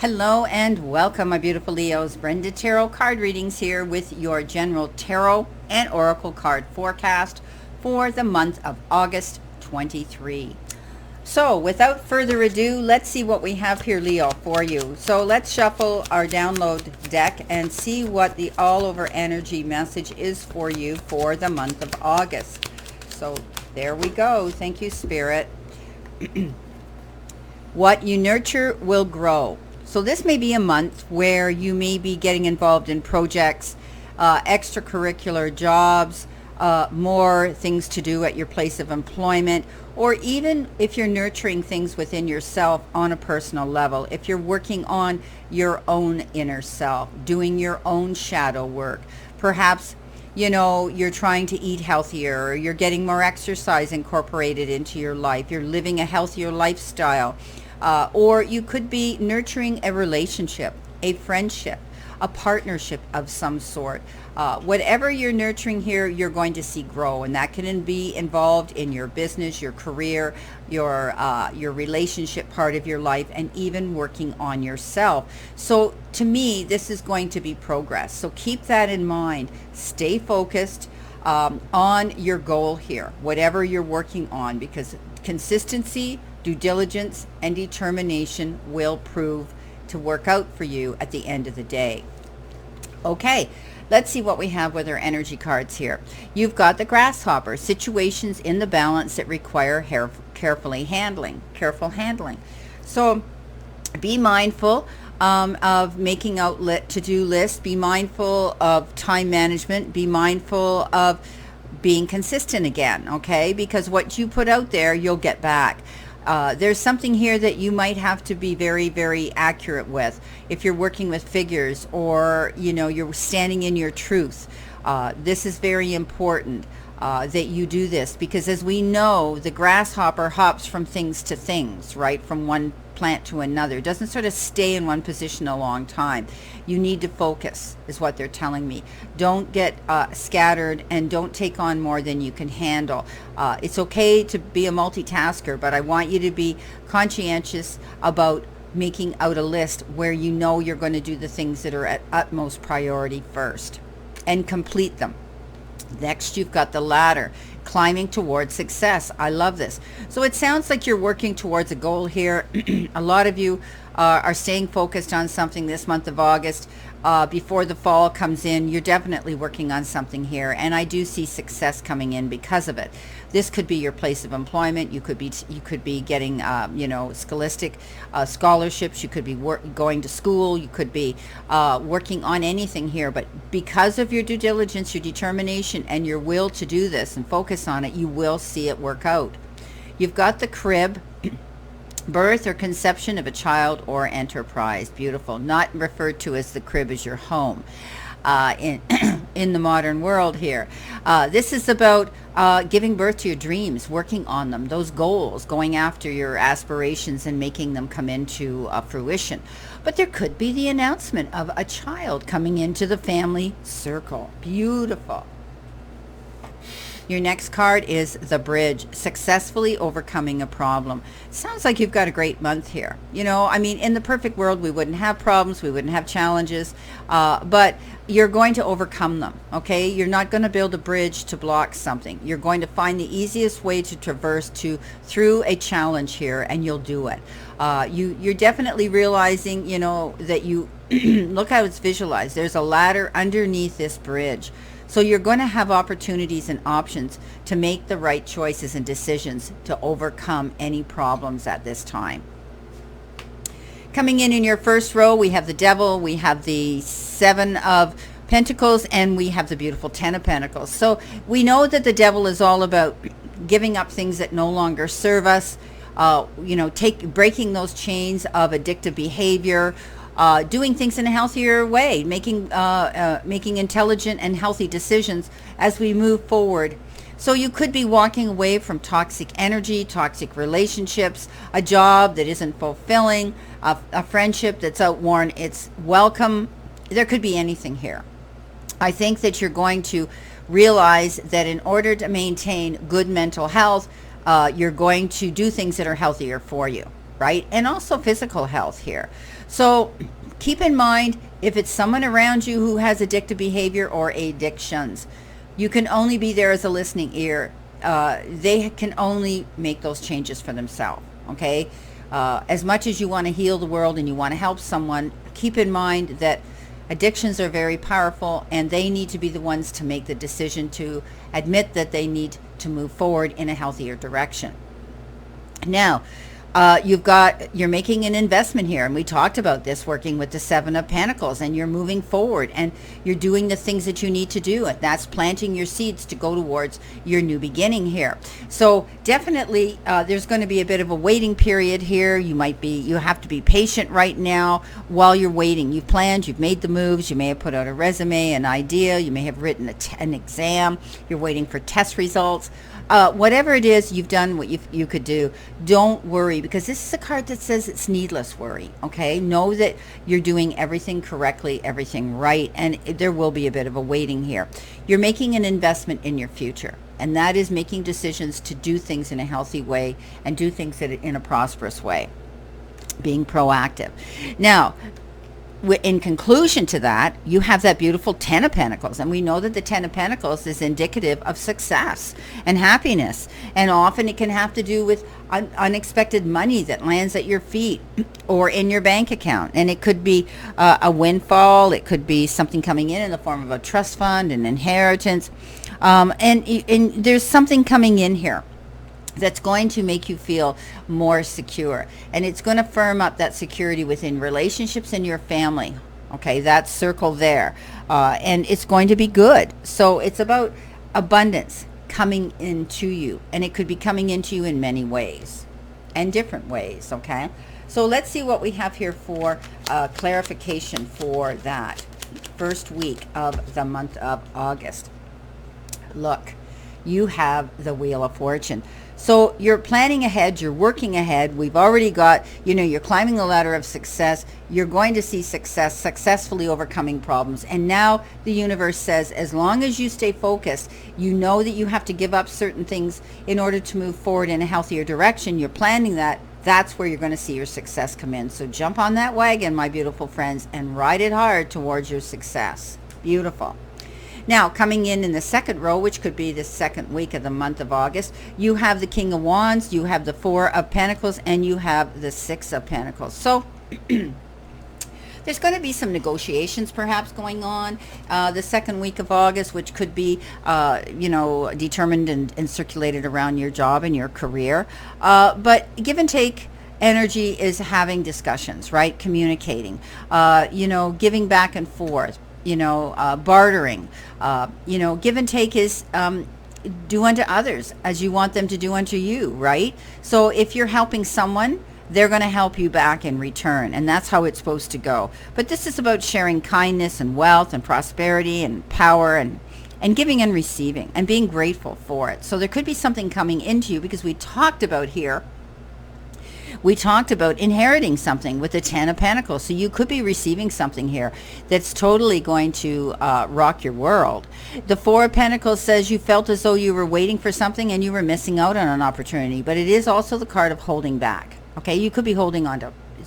Hello and welcome, my beautiful Leos. Brenda Tarot Card Readings here with your general tarot and oracle card forecast for the month of August 23. So without further ado, let's see what we have here, Leo, for you. So let's shuffle our download deck and see what the all over energy message is for you for the month of August. So there we go. Thank you, Spirit. What you nurture will grow. So this may be a month where you may be getting involved in projects, extracurricular jobs, more things to do at your place of employment, or even if you're nurturing things within yourself on a personal level, if you're working on your own inner self, doing your own shadow work, perhaps you're trying to eat healthier, or you're getting more exercise incorporated into your life, you're living a healthier lifestyle. Or you could be nurturing a relationship, a friendship, a partnership of some sort. Whatever you're nurturing here, you're going to see grow, and that can be involved in your business, your career, your relationship part of your life, and even working on yourself. So to me, this is going to be progress. So keep that in mind. Stay focused on your goal here, whatever you're working on, because consistency, due diligence, and determination will prove to work out for you at the end of the day. Okay, let's see what we have with our energy cards here. You've got the grasshopper, situations in the balance that require careful handling. So be mindful of making out to-do lists. Be mindful of time management. Be mindful of being consistent again, okay? Because what you put out there, you'll get back. There's something here that you might have to be very, very accurate with. If you're working with figures, or you're standing in your truth, this is very important that you do this, because as we know, the grasshopper hops from things to things, right? From one plant to another. It doesn't sort of stay in one position a long time. You need to focus, is what they're telling me. Don't get scattered, and don't take on more than you can handle. It's okay to be a multitasker, but I want you to be conscientious about making out a list where you're going to do the things that are at utmost priority first and complete them. Next, you've got the ladder, climbing towards success. I love this. So it sounds like you're working towards a goal here. A lot of you are staying focused on something this month of August. Before the fall comes in, you're definitely working on something here, and I do see success coming in because of it. This could be your place of employment. You could be getting scholastic scholarships. You could be going to school. You could be working on anything here, but because of your due diligence, your determination, and your will to do this and focus on it, you will see it work out. You've got the crib. Birth or conception of a child or enterprise. Beautiful. Not referred to as the crib as your home in the modern world here. This is about giving birth to your dreams, working on them, those goals, going after your aspirations and making them come into fruition. But there could be the announcement of a child coming into the family circle. Beautiful. Your next card is the bridge, successfully overcoming a problem. Sounds like you've got a great month here. In the perfect world, we wouldn't have problems, we wouldn't have challenges, but you're going to overcome them, okay? You're not going to build a bridge to block something. You're going to find the easiest way to traverse through a challenge here, and you'll do it. You're definitely realizing, that you, look how it's visualized. There's a ladder underneath this bridge. So you're going to have opportunities and options to make the right choices and decisions to overcome any problems at this time. Coming in your first row, we have the Devil, we have the Seven of Pentacles, and we have the beautiful Ten of Pentacles. So we know that the Devil is all about giving up things that no longer serve us, breaking those chains of addictive behavior, doing things in a healthier way, making intelligent and healthy decisions as we move forward. So you could be walking away from toxic energy, toxic relationships, a job that isn't fulfilling, a friendship that's outworn its welcome. There could be anything here. I think that you're going to realize that in order to maintain good mental health, you're going to do things that are healthier for you, right? And also physical health here. So keep in mind, if it's someone around you who has addictive behavior or addictions, you can only be there as a listening ear. They can only make those changes for themselves, okay? As much as you want to heal the world and you want to help someone, keep in mind that addictions are very powerful, and they need to be the ones to make the decision to admit that they need to move forward in a healthier direction. Now, you're making an investment here, and we talked about this, working with the Seven of Pentacles, and you're moving forward and you're doing the things that you need to do, and that's planting your seeds to go towards your new beginning here. So definitely there's going to be a bit of a waiting period here. You have to be patient right now while you're waiting. You've planned, you've made the moves, you may have put out a resume, an idea, you may have written an exam, you're waiting for test results. Whatever it is, you've done what you could do. Don't worry, because this is a card that says it's needless worry, okay? Know that you're doing everything correctly, everything right, and there will be a bit of a waiting here. You're making an investment in your future, and that is making decisions to do things in a healthy way and do things in a prosperous way, being proactive. Now, in conclusion to that, you have that beautiful Ten of Pentacles, and we know that the Ten of Pentacles is indicative of success and happiness, and often it can have to do with unexpected money that lands at your feet or in your bank account, and it could be a windfall, it could be something coming in the form of a trust fund, an inheritance, and there's something coming in here that's going to make you feel more secure, and it's going to firm up that security within relationships in your family, okay? That circle there, and it's going to be good. So it's about abundance coming into you, and it could be coming into you in many ways and different ways, okay? So let's see what we have here for clarification for that first week of the month of August. Look, you have the Wheel of Fortune. So you're planning ahead, you're working ahead. We've already got, you're climbing the ladder of success. You're going to see success, successfully overcoming problems. And now the universe says, as long as you stay focused, you know that you have to give up certain things in order to move forward in a healthier direction. You're planning that. That's where you're going to see your success come in. So jump on that wagon, my beautiful friends, and ride it hard towards your success. Beautiful. Now, coming in the second row, which could be the second week of the month of August, you have the King of Wands, you have the Four of Pentacles, and you have the Six of Pentacles. So there's going to be some negotiations perhaps going on the second week of August, which could be, determined and circulated around your job and your career. But give and take energy is having discussions, right? Communicating, giving back and forth. Bartering, give and take is do unto others as you want them to do unto you, right? So if you're helping someone, they're going to help you back in return, and that's how it's supposed to go. But this is about sharing kindness and wealth and prosperity and power and giving and receiving and being grateful for it. So there could be something coming into you, because we talked about inheriting something with the Ten of Pentacles. So you could be receiving something here that's totally going to rock your world. The Four of Pentacles says you felt as though you were waiting for something and you were missing out on an opportunity, but it is also the card of holding back. Okay, you could be holding on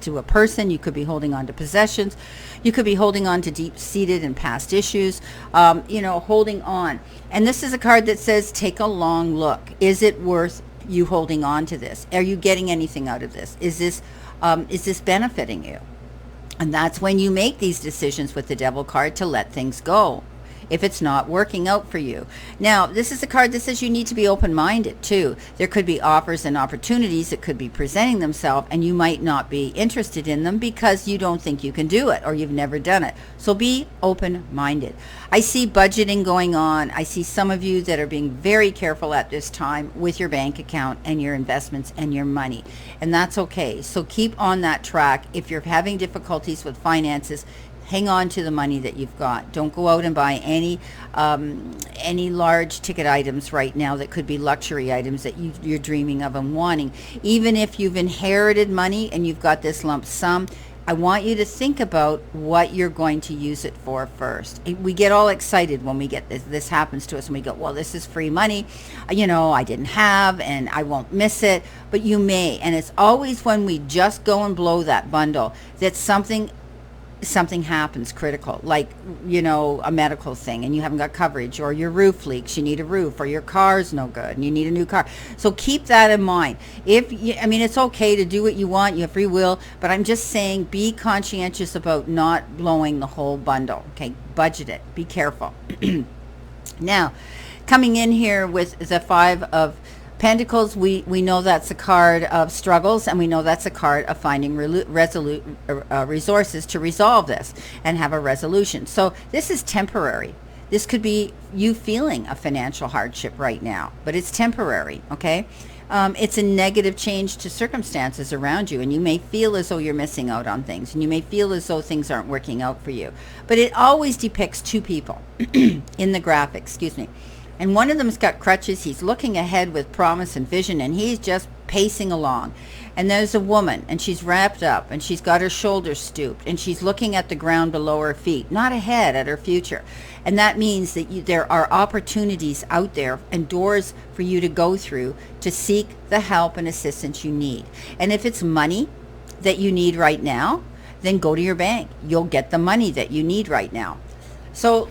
to a person, you could be holding on to possessions, you could be holding on to deep-seated and past issues, holding on. And this is a card that says take a long look. Is it worth you holding on to this? Are you getting anything out of this? Is this benefiting you? And that's when you make these decisions with the Devil card to let things go if it's not working out for you. Now, this is a card that says you need to be open-minded too. There could be offers and opportunities that could be presenting themselves, and you might not be interested in them because you don't think you can do it or you've never done it. So be open-minded. I see budgeting going on. I see some of you that are being very careful at this time with your bank account and your investments and your money, and that's okay. So keep on that track. If you're having difficulties with finances, hang on to the money that you've got. Don't go out and buy any large ticket items right now that could be luxury items that you're dreaming of and wanting. Even if you've inherited money and you've got this lump sum, I want you to think about what you're going to use it for first. We get all excited when we get this happens to us, and we go, well, this is free money, I didn't have, and I won't miss it. But you may. And it's always when we just go and blow that bundle that something happens critical, like a medical thing, and you haven't got coverage, or your roof leaks, you need a roof, or your car's no good and you need a new car. So keep that in mind. It's okay to do what you want, you have free will, but I'm just saying, be conscientious about not blowing the whole bundle. Okay, budget it, be careful. Now, coming in here with the Five of Pentacles, we know that's a card of struggles, and we know that's a card of finding resources to resolve this and have a resolution. So this is temporary. This could be you feeling a financial hardship right now, but it's temporary, okay? It's a negative change to circumstances around you, and you may feel as though you're missing out on things, and you may feel as though things aren't working out for you. But it always depicts two people in the graphic, and one of them's got crutches. He's looking ahead with promise and vision, and he's just pacing along. And there's a woman, and she's wrapped up, and she's got her shoulders stooped, and she's looking at the ground below her feet, not ahead, at her future. And that means that there are opportunities out there and doors for you to go through to seek the help and assistance you need. And if it's money that you need right now, then go to your bank. You'll get the money that you need right now. So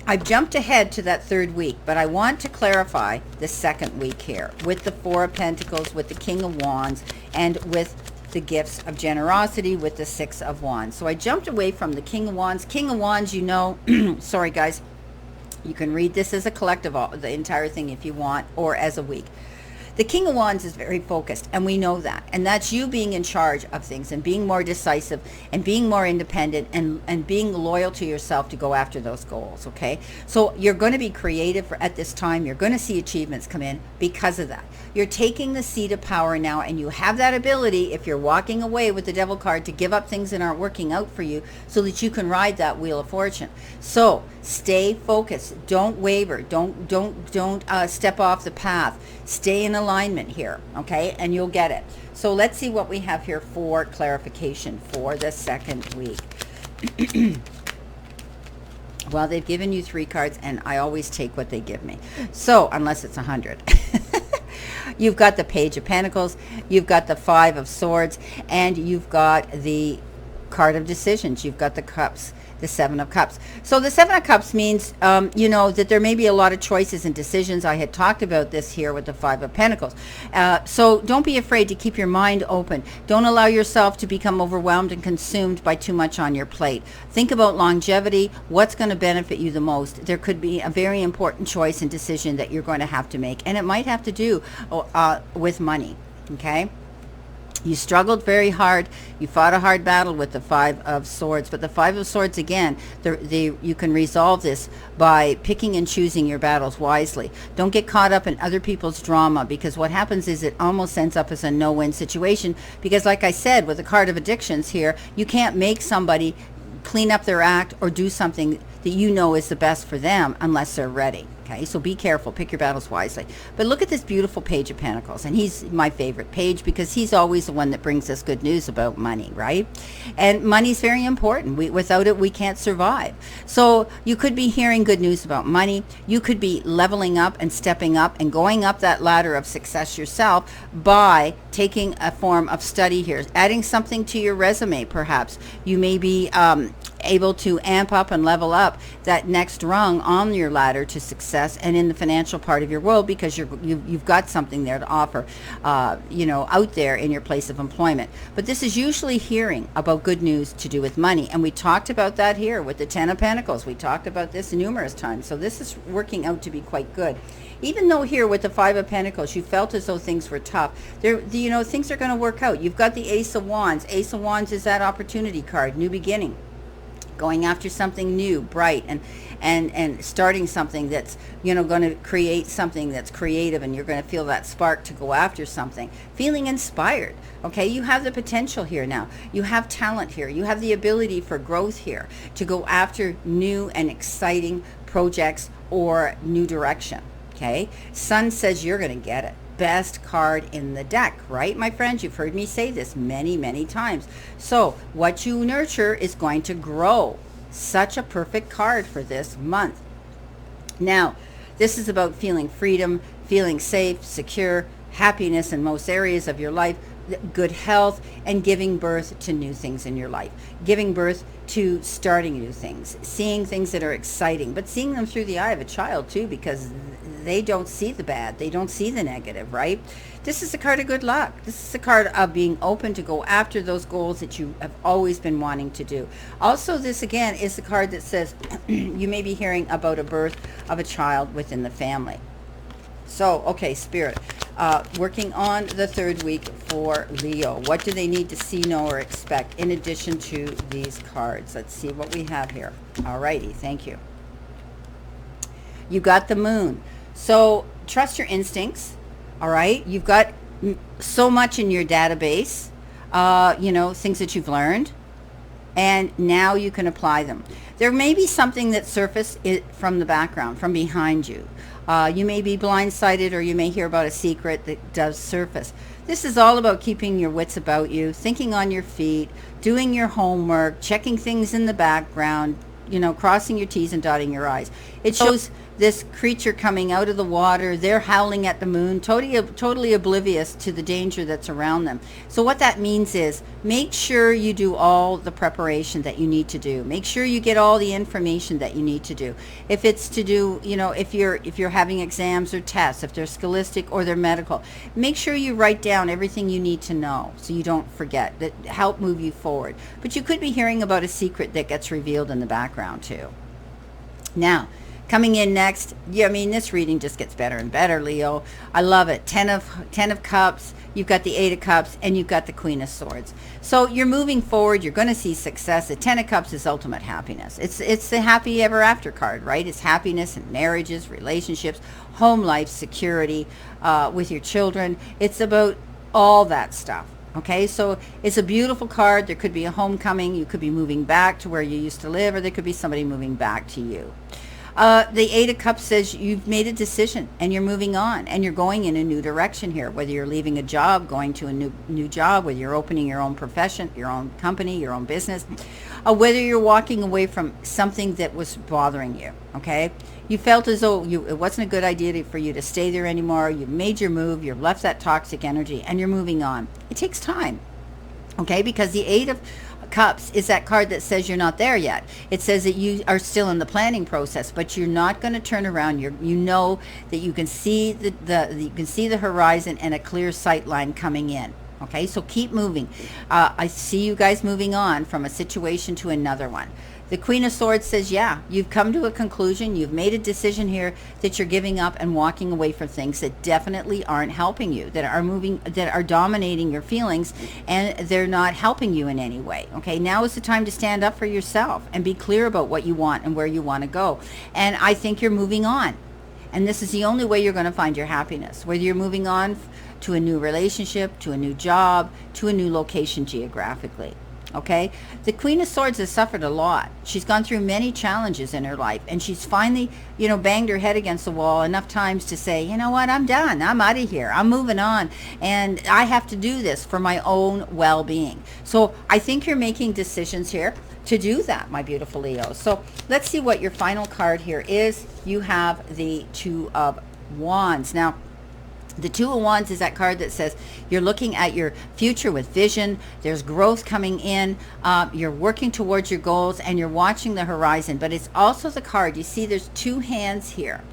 I've jumped ahead to that third week, but I want to clarify the second week here with the Four of Pentacles, with the King of Wands, and with the gifts of generosity with the Six of Wands. So I jumped away from the King of Wands. King of Wands, sorry guys, you can read this as a collective, the entire thing if you want, or as a week. The King of Wands is very focused, and we know that. And that's you being in charge of things and being more decisive and being more independent and being loyal to yourself to go after those goals, okay? So you're going to be creative at this time. You're going to see achievements come in because of that. You're taking the seat of power now, and you have that ability, if you're walking away with the Devil card, to give up things that aren't working out for you so that you can ride that wheel of fortune. So stay focused. Don't waver. Don't step off the path. Stay in alignment here, okay? And you'll get it. So let's see what we have here for clarification for the second week. Well, they've given you 3 cards, and I always take what they give me. So, unless it's 100. You've got the Page of Pentacles, you've got the Five of Swords, and you've got the card of decisions. You've got the Cups, the Seven of Cups. So the Seven of Cups means, that there may be a lot of choices and decisions. I had talked about this here with the Five of Pentacles. So don't be afraid to keep your mind open. Don't allow yourself to become overwhelmed and consumed by too much on your plate. Think about longevity. What's going to benefit you the most? There could be a very important choice and decision that you're going to have to make, and it might have to do with money, okay? You struggled very hard. You fought a hard battle with the Five of Swords. But the Five of Swords, again, you can resolve this by picking and choosing your battles wisely. Don't get caught up in other people's drama, because what happens is it almost ends up as a no-win situation. Because like I said, with the card of addictions here, you can't make somebody clean up their act or do something that you know is the best for them unless they're ready. Okay, so be careful. Pick your battles wisely. But look at this beautiful Page of Pentacles. And he's my favorite page because he's always the one that brings us good news about money, right? And money's very important. Without it, we can't survive. So you could be hearing good news about money. You could be leveling up and stepping up and going up that ladder of success yourself by taking a form of study here. Adding something to your resume, perhaps. You may be able to amp up and level up that next rung on your ladder to success and in the financial part of your world, because you've got something there to offer, out there in your place of employment. But this is usually hearing about good news to do with money, and we talked about that here with the Ten of Pentacles. We talked about this numerous times, so this is working out to be quite good. Even though here with the Five of Pentacles, you felt as though things were tough, things are going to work out. You've got the Ace of Wands. Ace of Wands is that opportunity card, new beginning. Going after something new, bright, and starting something that's going to create something that's creative, and you're going to feel that spark to go after something. Feeling inspired. Okay, you have the potential here now. You have talent here. You have the ability for growth here to go after new and exciting projects or new direction. Okay, Sun says you're going to get it. best card in the deck, right, my friends? You've heard me say this many, many times. So what you nurture is going to grow. Such a perfect card for this month. Now, this is about feeling freedom, feeling safe, secure, happiness in most areas of your life, good health, and giving birth to new things in your life. Giving birth to starting new things, seeing things that are exciting, but seeing them through the eye of a child too, because they don't see the bad, they don't see the negative, right? This is a card of good luck. This is a card of being open to go after those goals that you have always been wanting to do. Also, this again is the card that says you may be hearing about a birth of a child within the family. So, okay, Spirit, working on the third week for Leo. What do they need to see, know, or expect in addition to these cards? Let's see what we have here. Alrighty, thank you. You got the Moon. So, trust your instincts, all right? You've got so much in your database, things that you've learned, and now you can apply them. There may be something that surfaced from the background, from behind you. You may be blindsided, or you may hear about a secret that does surface. This is all about keeping your wits about you, thinking on your feet, doing your homework, checking things in the background, crossing your T's and dotting your I's. It shows this creature coming out of the water. They're howling at the moon, totally oblivious to the danger that's around them. So what that means is make sure you do all the preparation that you need to do. Make sure you get all the information that you need to do. If it's to do, if you're having exams or tests, if they're scholastic or they're medical, make sure you write down everything you need to know so you don't forget. That help move you forward. But you could be hearing about a secret that gets revealed in the background too. Now, coming in next, this reading just gets better and better, Leo. I love it. 10 of Cups, you've got the 8 of Cups, and you've got the Queen of Swords. So you're moving forward. You're going to see success. The 10 of Cups is ultimate happiness. It's the happy ever after card, right? It's happiness in marriages, relationships, home life, security, with your children. It's about all that stuff. Okay, so it's a beautiful card. There could be a homecoming. You could be moving back to where you used to live, or there could be somebody moving back to you. The 8 of Cups says you've made a decision and you're moving on and you're going in a new direction here, whether you're leaving a job, going to a new job, whether you're opening your own profession, your own company, your own business, whether you're walking away from something that was bothering you, okay? You felt as though it wasn't a good idea for you to stay there anymore. You've made your move. You've left that toxic energy and you're moving on. It takes time, okay? Because the 8 of Cups is that card that says you're not there yet. It says that you are still in the planning process, but you're not going to turn around. You know that you can see the horizon and a clear sight line coming in. Okay, so keep moving. I see you guys moving on from a situation to another one. The Queen of Swords says, yeah, you've come to a conclusion. You've made a decision here that you're giving up and walking away from things that definitely aren't helping you, that are dominating your feelings, and they're not helping you in any way. Okay, now is the time to stand up for yourself and be clear about what you want and where you want to go. And I think you're moving on. And this is the only way you're going to find your happiness, whether you're moving on to a new relationship, to a new job, to a new location geographically. Okay, the Queen of Swords has suffered a lot. She's gone through many challenges in her life, and she's finally, banged her head against the wall enough times to say, you know what, I'm done. I'm out of here. I'm moving on, and I have to do this for my own well-being. So I think you're making decisions here to do that, my beautiful Leo. So let's see what your final card here is. You have the 2 of Wands. Now, the 2 of Wands is that card that says you're looking at your future with vision. There's growth coming in. You're working towards your goals and you're watching the horizon. But it's also the card, you see there's 2 hands here.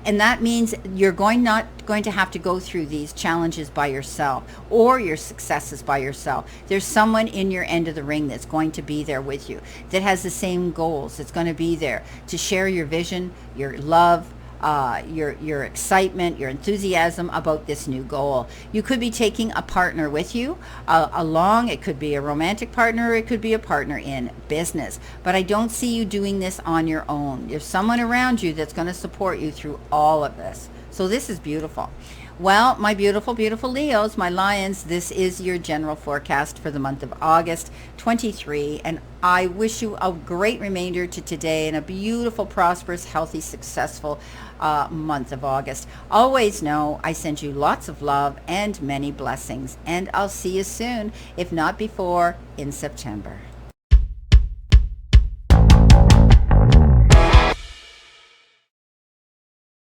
And that means you're not going to have to go through these challenges by yourself or your successes by yourself. There's someone in your end of the ring that's going to be there with you, that has the same goals. That's going to be there to share your vision, your love, your excitement, your enthusiasm about this new goal. You could be taking a partner with you along. It could be a romantic partner, or it could be a partner in business. But I don't see you doing this on your own. There's someone around you that's going to support you through all of this. So this is beautiful. Well, my beautiful, beautiful Leos, my Lions, this is your general forecast for the month of August 23. And I wish you a great remainder to today and a beautiful, prosperous, healthy, successful month of August. Always know I send you lots of love and many blessings. And I'll see you soon, if not before, in September.